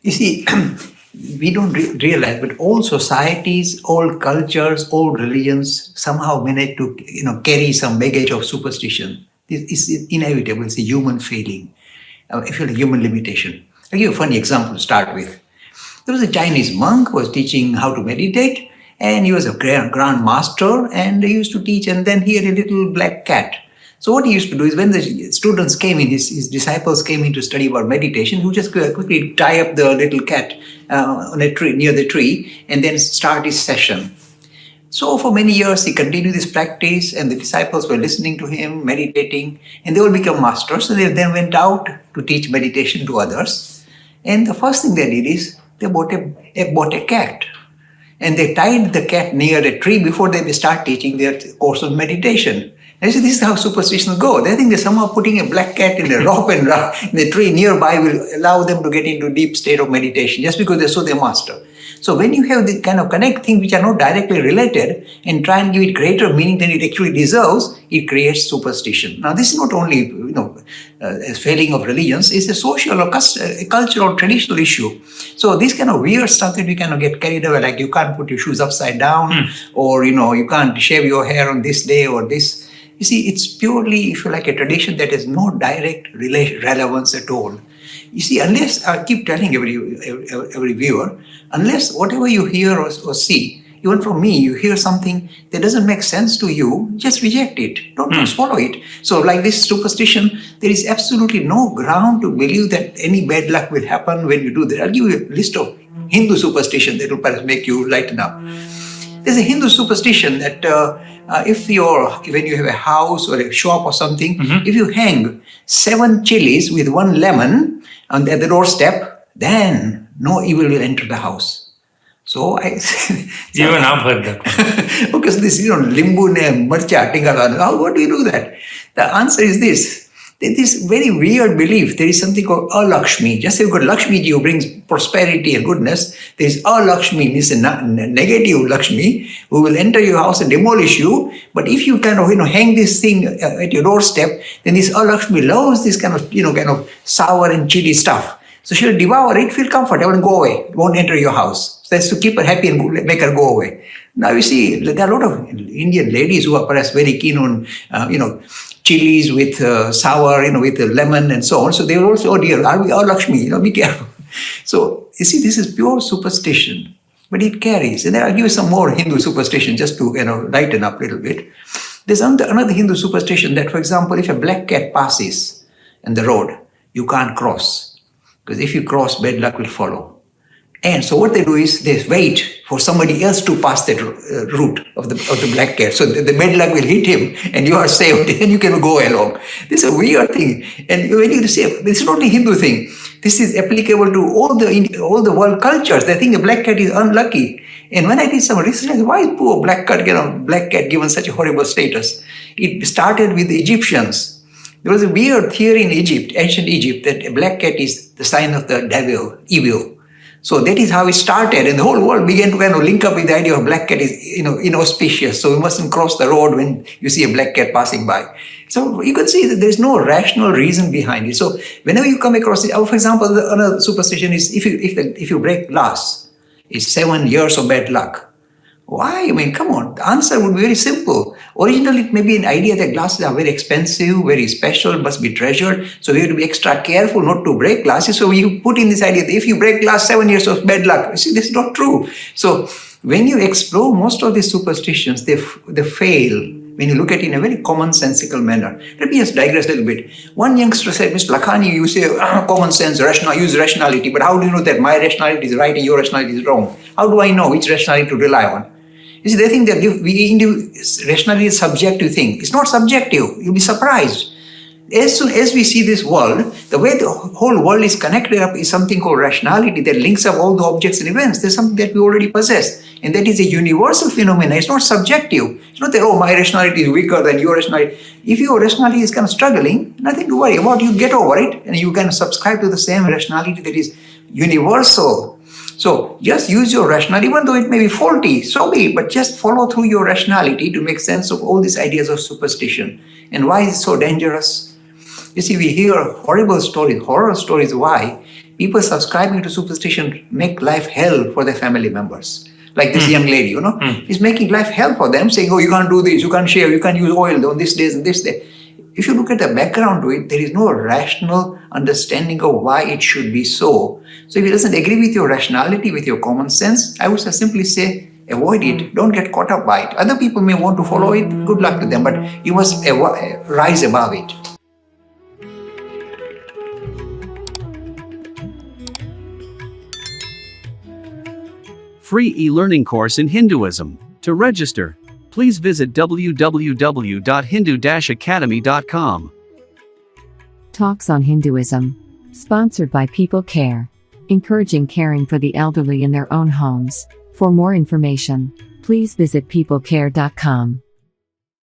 You see, we don't realize, but all societies, all cultures, all religions somehow manage to, carry some baggage of superstition. This is inevitable. It's a human failing. I feel a human limitation. I'll give you a funny example to start with. There was a Chinese monk who was teaching how to meditate, and he was a grand master, and he used to teach, and then he had a little black cat. So what he used to do is when the students came in, his disciples came in to study about meditation, he would just quickly tie up the little cat on a tree, near the tree, and then start his session. So for many years, he continued this practice, and the disciples were listening to him, meditating, and they all became masters. So they then went out to teach meditation to others. And the first thing they did is they bought a cat. And they tied the cat near a tree before they start teaching their course of meditation. And so this is how superstitions go. They think that somehow putting a black cat in a rope and in the tree nearby will allow them to get into a deep state of meditation just because they saw their master. So when you have the kind of connect things which are not directly related and try and give it greater meaning than it actually deserves, it creates superstition. Now this is not only a failing of religions, it's a social or cultural traditional issue. So this kind of weird stuff that we kind of get carried away, like you can't put your shoes upside down, or you can't shave your hair on this day or this. You see, it's purely, if you like, a tradition that has no direct relevance at all. You see, unless, I keep telling every viewer, unless whatever you hear or see, even from me, you hear something that doesn't make sense to you, just reject it. Don't swallow it. So like this superstition, there is absolutely no ground to believe that any bad luck will happen when you do that. I'll give you a list of Hindu superstition that will perhaps make you lighten up. There's a Hindu superstition that when you have a house or a shop or something, if you hang 7 chilies with 1 lemon at the doorstep, then no evil will enter the house. So even I've heard that one. Because this, limbu ne marcha tingala. How do you do that? The answer is this. This very weird belief, there is something called Alakshmi. Just as you've got Lakshmi ji who brings prosperity and goodness, there is Alakshmi, means a negative Lakshmi, who will enter your house and demolish you. But if you kind of hang this thing at your doorstep, then this Alakshmi loves this kind of sour and chili stuff. So she'll devour it, feel comfortable and go away. Won't enter your house. So that's to keep her happy and make her go away. Now you see, there are a lot of Indian ladies who are perhaps very keen on, chilies with sour, with lemon and so on. So they will also, oh dear, are we all Lakshmi? Be careful. So you see, this is pure superstition, but it carries. And then I'll give you some more Hindu superstition just to lighten up a little bit. There's another Hindu superstition that, for example, if a black cat passes in the road, you can't cross, because if you cross, bad luck will follow. And so what they do is they wait for somebody else to pass that route of the black cat. So the bad luck will hit him and you are saved and you can go along. This is a weird thing. And when you say, this is not a Hindu thing. This is applicable to all the world cultures. They think the black cat is unlucky. And when I did some research, why is poor black cat given such a horrible status? It started with the Egyptians. There was a weird theory in Egypt, ancient Egypt, that a black cat is the sign of the devil, evil. So that is how it started, and the whole world began to link up with the idea of black cat is inauspicious. So you mustn't cross the road when you see a black cat passing by. So you can see that there is no rational reason behind it. So whenever you come across it, for example, another superstition is if you break glass, it's 7 years of bad luck. Why? I mean, come on. The answer would be very simple. Originally, it may be an idea that glasses are very expensive, very special, must be treasured. So we have to be extra careful not to break glasses. So we put in this idea that if you break glass, 7 years of bad luck. You see, this is not true. So when you explore most of these superstitions, they fail when you look at it in a very commonsensical manner. Let me just digress a little bit. One youngster said, Mr. Lakhani, you say common sense, use rationality, but how do you know that my rationality is right and your rationality is wrong? How do I know which rationality to rely on? You see, they think that rationality is a subjective thing. It's not subjective. You'll be surprised. As soon as we see this world, the way the whole world is connected up is something called rationality that links up all the objects and events. There's something that we already possess. And that is a universal phenomenon. It's not subjective. It's not that, my rationality is weaker than your rationality. If your rationality is kind of struggling, nothing to worry about. You get over it and you can subscribe to the same rationality that is universal. So just use your rationality, even though it may be faulty, so be it, but just follow through your rationality to make sense of all these ideas of superstition. And why is it so dangerous? You see, we hear horrible stories, horror stories. Why? People subscribing to superstition make life hell for their family members. Like this young lady, is making life hell for them, saying, oh, you can't do this, you can't shave, you can't use oil on this day and this day. If you look at the background to it, there is no rational understanding of why it should be so. So if it doesn't agree with your rationality, with your common sense, I would simply say, avoid it. Don't get caught up by it. Other people may want to follow it. Good luck to them, but you must rise above it. Free e-learning course in Hinduism. To register, please visit www.hindu-academy.com. Talks on Hinduism. Sponsored by People Care. Encouraging caring for the elderly in their own homes. For more information, please visit peoplecare.com.